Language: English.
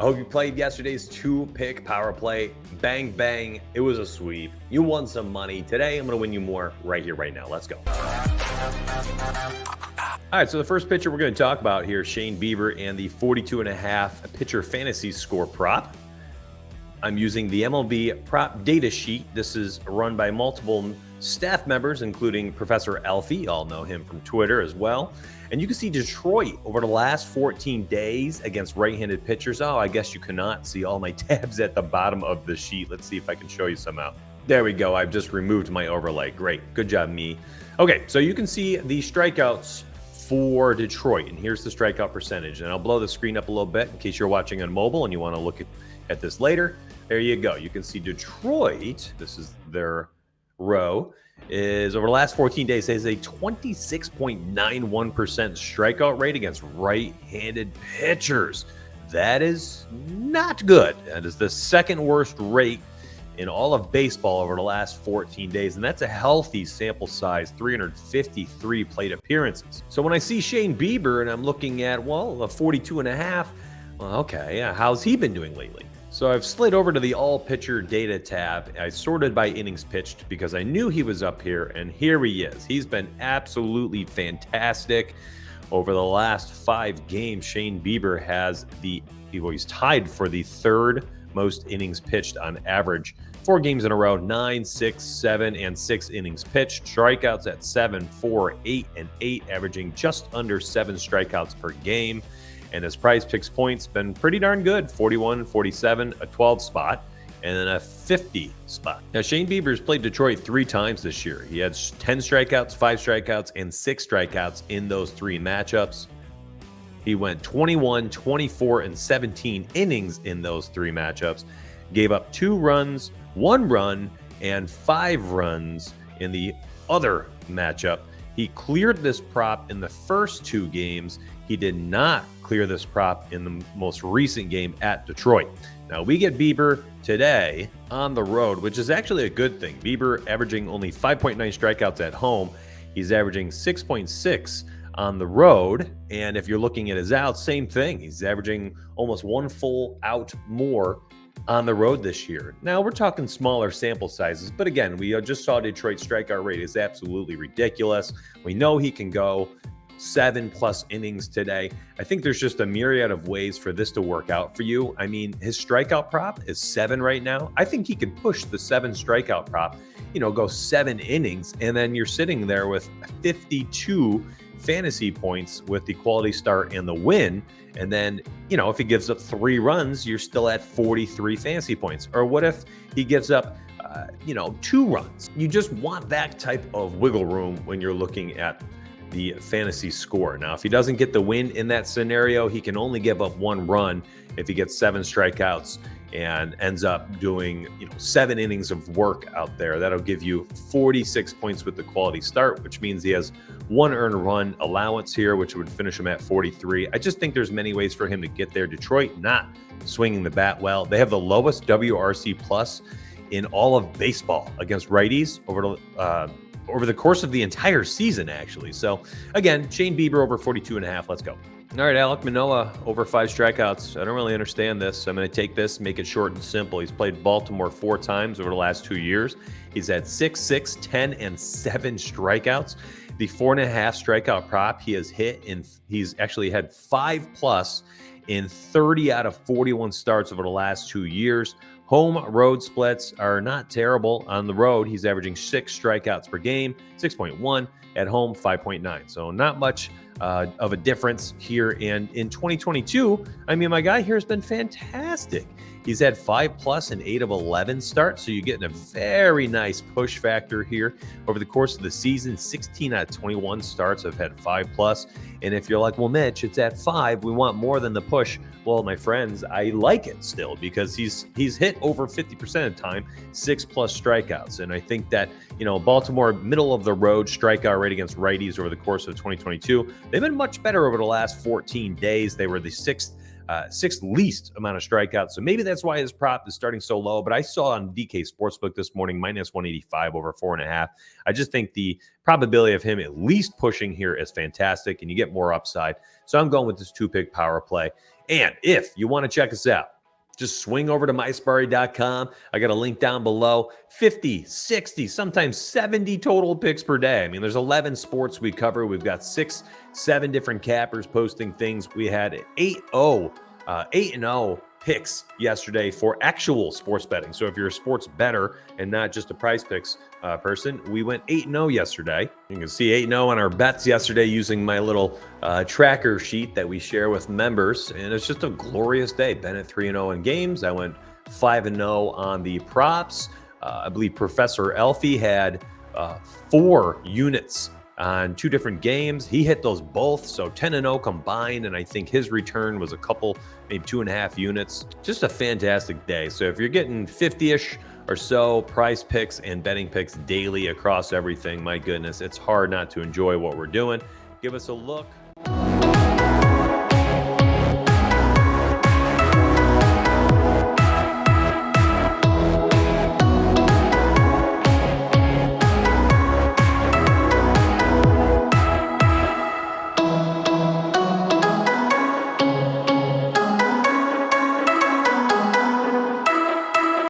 I hope you played yesterday's 2-pick power play. Bang, bang. It was a sweep. You won some money. Today, I'm going to win you more right here, right now. Let's go. All right, so the first pitcher we're going to talk about here, Shane Bieber and the 42.5 pitcher fantasy score prop. I'm using the MLB prop data sheet. This is run by multiple staff members, including Professor Alfie. You all know him from Twitter as well. And you can see Detroit over the last 14 days against right-handed pitchers. Oh, I guess you cannot see all my tabs at the bottom of the sheet. Let's see if I can show you somehow. There we go. I've just removed my overlay. Great. Good job, me. Okay, so you can see the strikeouts for Detroit, and here's the strikeout percentage. And I'll blow the screen up a little bit in case you're watching on mobile and you want to look at this later. There you go. You can see Detroit, this is their row, is over the last 14 days has a 26.91% strikeout rate against right-handed pitchers. That is not good. That is the second worst rate in all of baseball over the last 14 days, and that's a healthy sample size, 353 plate appearances. So when I see Shane Bieber and I'm looking at, well, a 42.5, well, okay, how's he been doing lately? So I've slid over to the all pitcher data tab. I sorted by innings pitched because I knew he was up here, and here he is. He's been absolutely fantastic. Over the last 5 games, Shane Bieber has he's tied for the third most innings pitched on average. 4 games in a row, 9, 6, 7, and 6 innings pitched. Strikeouts at 7, 4, 8, and 8, averaging just under 7 strikeouts per game. And his PrizePicks points been pretty darn good, 41, 47, a 12 spot, and then a 50 spot. Now, Shane Bieber's played Detroit 3 times this year. He had 10 strikeouts, 5 strikeouts, and 6 strikeouts in those 3 matchups. He went 21, 24, and 17 innings in those 3 matchups, gave up 2 runs, 1 run, and 5 runs in the other matchup. He cleared this prop in the first 2 games. He did not clear this prop in the most recent game at Detroit. Now, we get Bieber today on the road, which is actually a good thing. Bieber averaging only 5.9 strikeouts at home. He's averaging 6.6 on the road. And if you're looking at his outs, same thing. He's averaging almost 1 full out more on the road this year. Now, we're talking smaller sample sizes, but again, we just saw Detroit's strikeout rate is absolutely ridiculous. We know he can go 7+ innings today. I think there's just a myriad of ways for this to work out for you. I mean, his strikeout prop is 7 right now. I think he could push the 7 strikeout prop, go 7 innings, and then you're sitting there with 52 fantasy points with the quality start and the win. And then, if he gives up 3 runs, you're still at 43 fantasy points. Or what if he gives up, 2 runs? You just want that type of wiggle room when you're looking at the fantasy score. Now, if he doesn't get the win in that scenario, he can only give up 1 run if he gets 7 strikeouts and ends up doing 7 innings of work out there. That'll give you 46 points with the quality start, which means he has 1 earned run allowance here, which would finish him at 43. I just think there's many ways for him to get there. Detroit not swinging the bat well. They have the lowest WRC plus in all of baseball against righties over the course of the entire season, actually. So again, Shane Bieber over 42.5. Let's go. All right, Alek Manoah over 5 strikeouts. I don't really understand this. I'm going to take this, make it short and simple. He's played Baltimore 4 times over the last 2 years. He's had 6, 6, 10, and 7 strikeouts. The 4.5 strikeout prop he has hit, and he's actually had 5+ in 30 out of 41 starts over the last 2 years. Home road splits are not terrible. On the road, he's averaging 6 strikeouts per game, 6.1. At home, 5.9. So not much of a difference here. And in 2022, I mean, my guy here has been fantastic. He's had 5+ in 8 of 11 starts. So you're getting a very nice push factor here. Over the course of the season, 16 out of 21 starts have had 5+. And if you're like, well, Mitch, it's at 5. We want more than the push. Well, my friends, I like it still because he's hit over 50% of the time, 6+ strikeouts. And I think that, Baltimore, middle of the road strikeout rate against righties over the course of 2022, they've been much better over the last 14 days. They were the sixth least amount of strikeouts. So maybe that's why his prop is starting so low. But I saw on DK Sportsbook this morning, -185 over 4.5. I just think the probability of him at least pushing here is fantastic, and you get more upside. So I'm going with this 2-pick power play. And if you want to check us out, just swing over to mysparry.com. I got a link down below. 50, 60, sometimes 70 total picks per day. I mean, there's 11 sports we cover. We've got 6, 7 different cappers posting things. We had 8-0 picks yesterday for actual sports betting. So if you're a sports bettor and not just a prize picks person, we went 8-0 yesterday. You can see 8-0 on our bets yesterday using my little tracker sheet that we share with members. And it's just a glorious day. Bennett 3-0 in games. I went 5-0 on the props. I believe Professor Elfie had 4 units on 2 different games. He hit those both, so 10-0 combined, and I think his return was a couple, maybe 2.5 units. Just a fantastic day. So if you're getting 50-ish or so prize picks and betting picks daily across everything, my goodness, it's hard not to enjoy what we're doing. Give us a look.